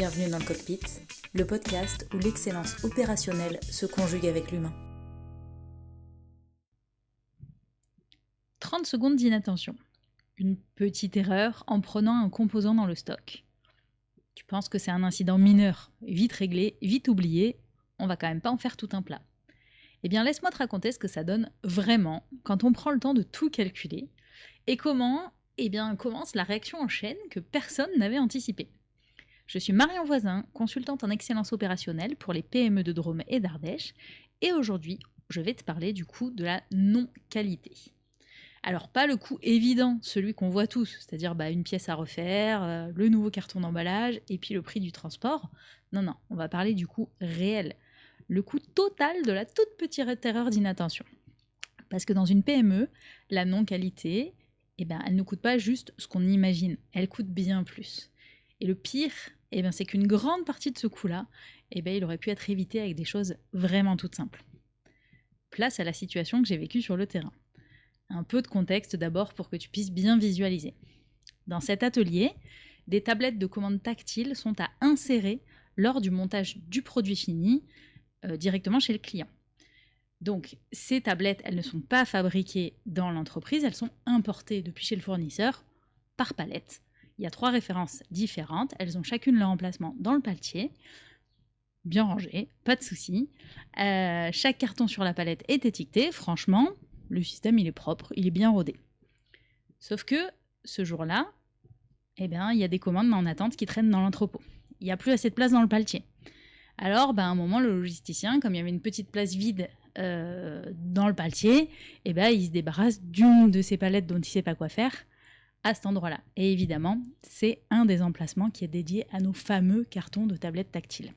Bienvenue dans le cockpit, le podcast où l'excellence opérationnelle se conjugue avec l'humain. 30 secondes d'inattention. Une petite erreur en prenant un composant dans le stock. Tu penses que c'est un incident mineur, vite réglé, vite oublié, on va quand même pas en faire tout un plat. Eh bien laisse-moi te raconter ce que ça donne vraiment quand on prend le temps de tout calculer et comment commence la réaction en chaîne que personne n'avait anticipée. Je suis Marion Voisin, consultante en excellence opérationnelle pour les PME de Drôme et d'Ardèche, et aujourd'hui, je vais te parler du coût de la non-qualité. Alors pas le coût évident, celui qu'on voit tous, c'est-à-dire une pièce à refaire, le nouveau carton d'emballage et puis le prix du transport. Non, on va parler du coût réel, le coût total de la toute petite erreur d'inattention. Parce que dans une PME, la non-qualité, elle ne coûte pas juste ce qu'on imagine, elle coûte bien plus. Et le pire, c'est qu'une grande partie de ce coût-là, il aurait pu être évité avec des choses vraiment toutes simples. Place à la situation que j'ai vécue sur le terrain. Un peu de contexte d'abord pour que tu puisses bien visualiser. Dans cet atelier, des tablettes de commande tactiles sont à insérer lors du montage du produit fini directement chez le client. Donc ces tablettes, elles ne sont pas fabriquées dans l'entreprise, elles sont importées depuis chez le fournisseur par palette. Il y a 3 références différentes, elles ont chacune leur emplacement dans le paletier, bien rangé, pas de souci. Chaque carton sur la palette est étiqueté, franchement, le système il est propre, il est bien rodé. Sauf que ce jour-là, il y a des commandes en attente qui traînent dans l'entrepôt. Il n'y a plus assez de place dans le paletier. Alors, à un moment, le logisticien, comme il y avait une petite place vide dans le paletier, il se débarrasse d'une de ces palettes dont il ne sait pas quoi faire à cet endroit-là. Et évidemment, c'est un des emplacements qui est dédié à nos fameux cartons de tablettes tactiles.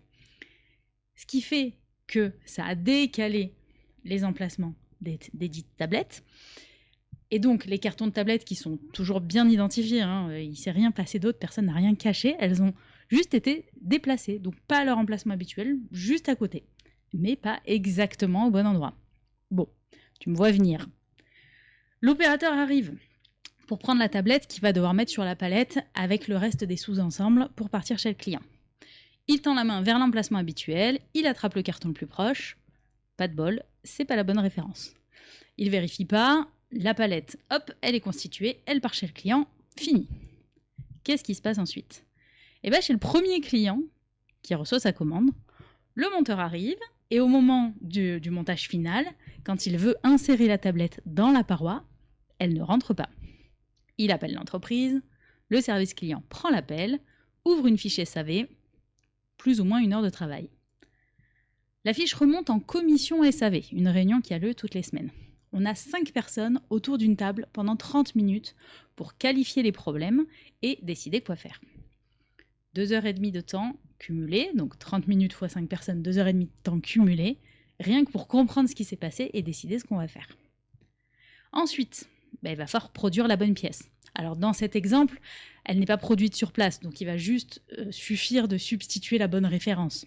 Ce qui fait que ça a décalé les emplacements des dites tablettes. Et donc, les cartons de tablettes qui sont toujours bien identifiés, il ne s'est rien passé d'autre, personne n'a rien caché, elles ont juste été déplacées. Donc, pas à leur emplacement habituel, juste à côté. Mais pas exactement au bon endroit. Bon, tu me vois venir. L'opérateur arrive pour prendre la tablette qu'il va devoir mettre sur la palette avec le reste des sous-ensembles pour partir chez le client. Il tend la main vers l'emplacement habituel, il attrape le carton le plus proche. Pas de bol, c'est pas la bonne référence. Il vérifie pas, la palette, hop, elle est constituée, elle part chez le client, fini. Qu'est-ce qui se passe ensuite ? Chez le premier client qui reçoit sa commande, le monteur arrive et au moment du montage final, quand il veut insérer la tablette dans la paroi, elle ne rentre pas. Il appelle l'entreprise, le service client prend l'appel, ouvre une fiche SAV, plus ou moins 1 heure de travail. La fiche remonte en commission SAV, une réunion qui a lieu toutes les semaines. On a 5 personnes autour d'une table pendant 30 minutes pour qualifier les problèmes et décider quoi faire. 2h30 de temps cumulé, donc 30 minutes x 5 personnes, 2h30 de temps cumulé, rien que pour comprendre ce qui s'est passé et décider ce qu'on va faire. Ensuite, il va falloir produire la bonne pièce. Alors dans cet exemple, elle n'est pas produite sur place, donc il va juste suffire de substituer la bonne référence.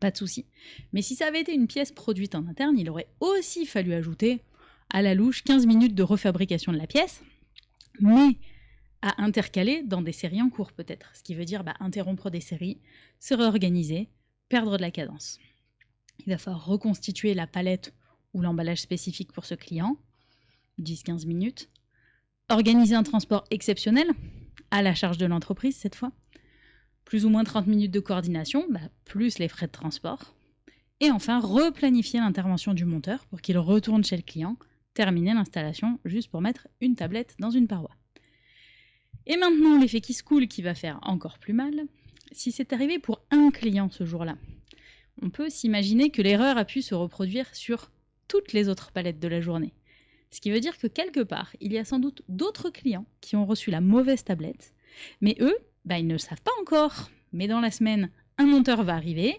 Pas de souci. Mais si ça avait été une pièce produite en interne, il aurait aussi fallu ajouter à la louche 15 minutes de refabrication de la pièce, mais à intercaler dans des séries en cours peut-être. Ce qui veut dire interrompre des séries, se réorganiser, perdre de la cadence. Il va falloir reconstituer la palette ou l'emballage spécifique pour ce client, 10-15 minutes. Organiser un transport exceptionnel, à la charge de l'entreprise cette fois. Plus ou moins 30 minutes de coordination, plus les frais de transport. Et enfin, replanifier l'intervention du monteur pour qu'il retourne chez le client, terminer l'installation juste pour mettre une tablette dans une paroi. Et maintenant, l'effet qui se coule qui va faire encore plus mal, si c'est arrivé pour un client ce jour-là, on peut s'imaginer que l'erreur a pu se reproduire sur toutes les autres palettes de la journée. Ce qui veut dire que quelque part, il y a sans doute d'autres clients qui ont reçu la mauvaise tablette, mais eux, ils ne le savent pas encore. Mais dans la semaine, un monteur va arriver,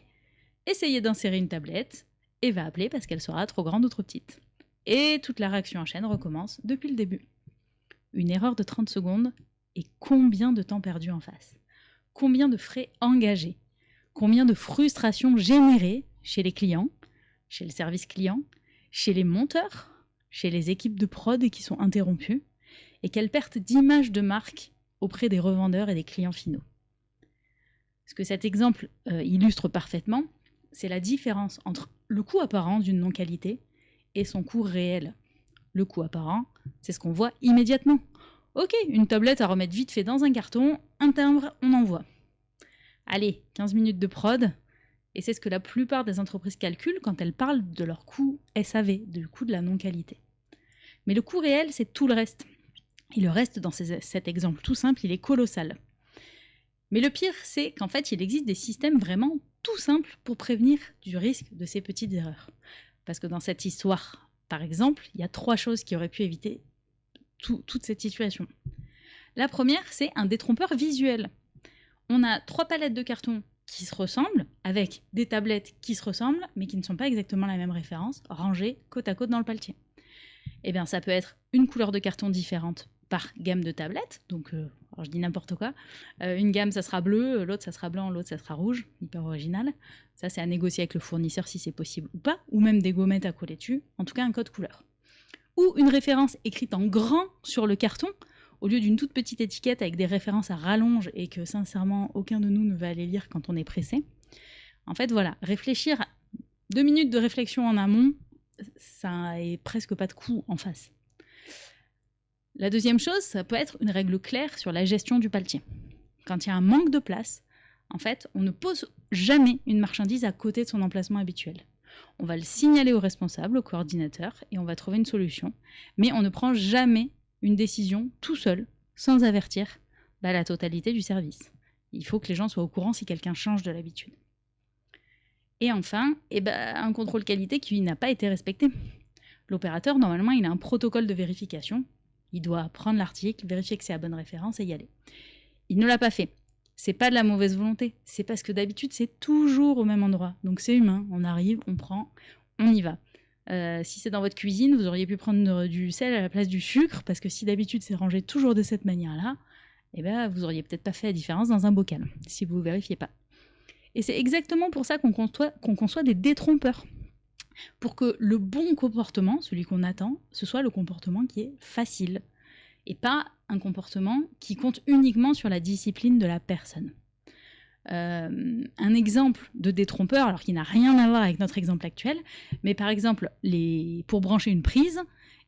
essayer d'insérer une tablette, et va appeler parce qu'elle sera trop grande ou trop petite. Et toute la réaction en chaîne recommence depuis le début. Une erreur de 30 secondes, et combien de temps perdu en face ? Combien de frais engagés ? Combien de frustrations générées chez les clients, chez le service client, chez les monteurs, chez les équipes de prod qui sont interrompues, et quelle perte d'image de marque auprès des revendeurs et des clients finaux. Ce que cet exemple illustre parfaitement, c'est la différence entre le coût apparent d'une non-qualité et son coût réel. Le coût apparent, c'est ce qu'on voit immédiatement. Ok, une tablette à remettre vite fait dans un carton, un timbre, on envoie. Allez, 15 minutes de prod, et c'est ce que la plupart des entreprises calculent quand elles parlent de leur coût SAV, du coût de la non-qualité. Mais le coût réel, c'est tout le reste. Et le reste, dans cet exemple tout simple, il est colossal. Mais le pire, c'est qu'en fait, il existe des systèmes vraiment tout simples pour prévenir du risque de ces petites erreurs. Parce que dans cette histoire, par exemple, il y a 3 choses qui auraient pu éviter toute cette situation. La première, c'est un détrompeur visuel. On a 3 palettes de carton qui se ressemblent, avec des tablettes qui se ressemblent, mais qui ne sont pas exactement la même référence, rangées côte à côte dans le paletot. Eh bien, ça peut être une couleur de carton différente par gamme de tablettes, donc alors je dis n'importe quoi, une gamme ça sera bleu, l'autre ça sera blanc, l'autre ça sera rouge, hyper original. Ça c'est à négocier avec le fournisseur si c'est possible ou pas, ou même des gommettes à coller dessus, en tout cas un code couleur. Ou une référence écrite en grand sur le carton, au lieu d'une toute petite étiquette avec des références à rallonge et que sincèrement aucun de nous ne va aller lire quand on est pressé. En fait voilà, réfléchir, 2 minutes de réflexion en amont, ça est presque pas de coût en face. La deuxième chose, ça peut être une règle claire sur la gestion du paletot. Quand il y a un manque de place, en fait, on ne pose jamais une marchandise à côté de son emplacement habituel. On va le signaler au responsable, au coordinateur, et on va trouver une solution. Mais on ne prend jamais une décision tout seul, sans avertir la totalité du service. Il faut que les gens soient au courant si quelqu'un change de l'habitude. Et enfin, un contrôle qualité qui n'a pas été respecté. L'opérateur, normalement, il a un protocole de vérification. Il doit prendre l'article, vérifier que c'est la bonne référence et y aller. Il ne l'a pas fait. C'est pas de la mauvaise volonté. C'est parce que d'habitude, c'est toujours au même endroit. Donc c'est humain. On arrive, on prend, on y va. Si c'est dans votre cuisine, vous auriez pu prendre du sel à la place du sucre, parce que si d'habitude c'est rangé toujours de cette manière-là, vous auriez peut-être pas fait la différence dans un bocal, si vous ne vérifiez pas. Et c'est exactement pour ça qu'on conçoit des détrompeurs. Pour que le bon comportement, celui qu'on attend, ce soit le comportement qui est facile, et pas un comportement qui compte uniquement sur la discipline de la personne. Un exemple de détrompeur, alors qui n'a rien à voir avec notre exemple actuel, mais par exemple, pour brancher une prise,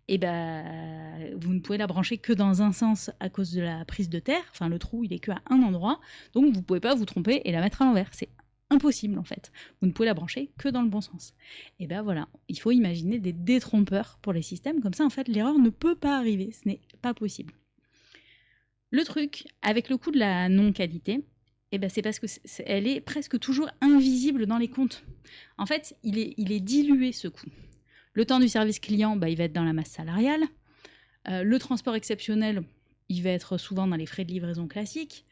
vous ne pouvez la brancher que dans un sens à cause de la prise de terre, enfin le trou il est que à un endroit, donc vous ne pouvez pas vous tromper et la mettre à l'envers, c'est impossible en fait. Vous ne pouvez la brancher que dans le bon sens. Voilà, il faut imaginer des détrompeurs pour les systèmes, comme ça en fait l'erreur ne peut pas arriver, ce n'est pas possible. Le truc avec le coût de la non-qualité, c'est parce qu'elle est presque toujours invisible dans les comptes. En fait, il est dilué ce coût. Le temps du service client, il va être dans la masse salariale. Le transport exceptionnel, il va être souvent dans les frais de livraison classiques.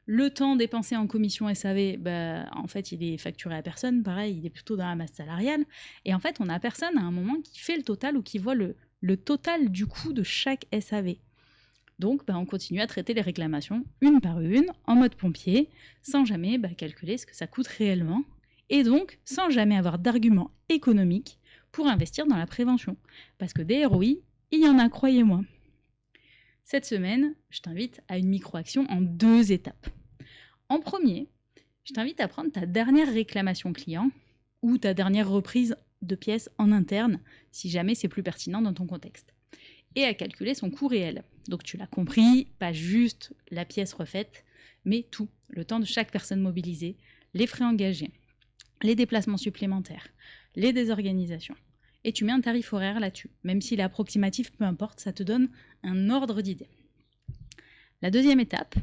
Le temps dépensé en commission SAV, en fait, il est facturé à personne. Pareil, il est plutôt dans la masse salariale. Et en fait, on n'a personne à un moment qui fait le total ou qui voit le total du coût de chaque SAV. Donc, on continue à traiter les réclamations une par une, en mode pompier, sans jamais calculer ce que ça coûte réellement, et donc sans jamais avoir d'argument économique pour investir dans la prévention. Parce que des ROI, il y en a, croyez-moi. Cette semaine, je t'invite à une micro-action en 2 étapes. En premier, je t'invite à prendre ta dernière réclamation client ou ta dernière reprise de pièces en interne, si jamais c'est plus pertinent dans ton contexte, et à calculer son coût réel. Donc tu l'as compris, pas juste la pièce refaite, mais tout, le temps de chaque personne mobilisée, les frais engagés, les déplacements supplémentaires, les désorganisations. Et tu mets un tarif horaire là-dessus. Même s'il est approximatif, peu importe, ça te donne un ordre d'idée. La deuxième étape,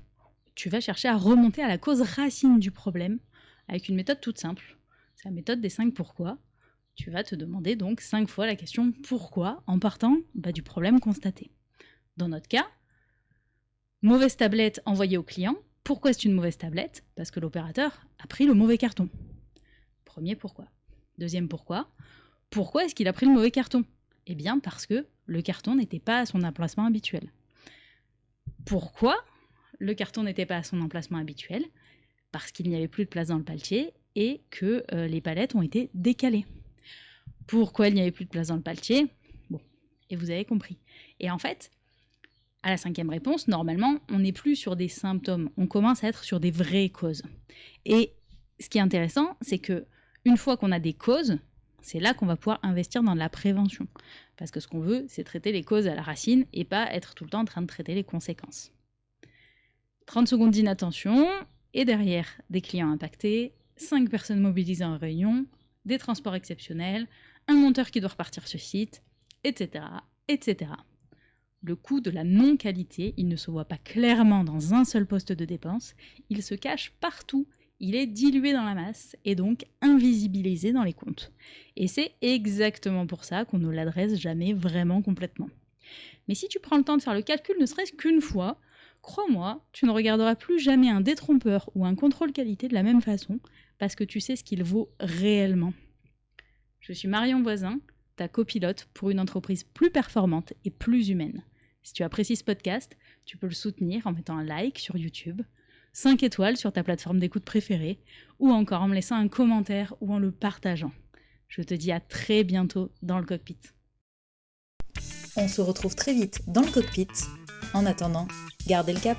tu vas chercher à remonter à la cause racine du problème avec une méthode toute simple. C'est la méthode des 5 pourquoi. Tu vas te demander donc 5 fois la question pourquoi en partant du problème constaté. Dans notre cas, mauvaise tablette envoyée au client. Pourquoi c'est une mauvaise tablette ? Parce que l'opérateur a pris le mauvais carton. Premier pourquoi. Deuxième pourquoi. Pourquoi est-ce qu'il a pris le mauvais carton ? Eh bien parce que le carton n'était pas à son emplacement habituel. Pourquoi le carton n'était pas à son emplacement habituel ? Parce qu'il n'y avait plus de place dans le paletot et que les palettes ont été décalées. Pourquoi il n'y avait plus de place dans le paletot ? Bon, et vous avez compris. Et en fait, À la 5e réponse, normalement, on n'est plus sur des symptômes, on commence à être sur des vraies causes. Et ce qui est intéressant, c'est que une fois qu'on a des causes, c'est là qu'on va pouvoir investir dans de la prévention. Parce que ce qu'on veut, c'est traiter les causes à la racine et pas être tout le temps en train de traiter les conséquences. 30 secondes d'inattention, et derrière, des clients impactés, 5 personnes mobilisées en réunion, des transports exceptionnels, un monteur qui doit repartir sur site, etc., etc. Le coût de la non-qualité, il ne se voit pas clairement dans un seul poste de dépense, il se cache partout, il est dilué dans la masse et donc invisibilisé dans les comptes. Et c'est exactement pour ça qu'on ne l'adresse jamais vraiment complètement. Mais si tu prends le temps de faire le calcul ne serait-ce qu'une fois, crois-moi, tu ne regarderas plus jamais un détrompeur ou un contrôle qualité de la même façon parce que tu sais ce qu'il vaut réellement. Je suis Marion Voisin, ta copilote pour une entreprise plus performante et plus humaine. Si tu apprécies ce podcast, tu peux le soutenir en mettant un like sur YouTube, 5 étoiles sur ta plateforme d'écoute préférée, ou encore en me laissant un commentaire ou en le partageant. Je te dis à très bientôt dans le cockpit. On se retrouve très vite dans le cockpit. En attendant, gardez le cap.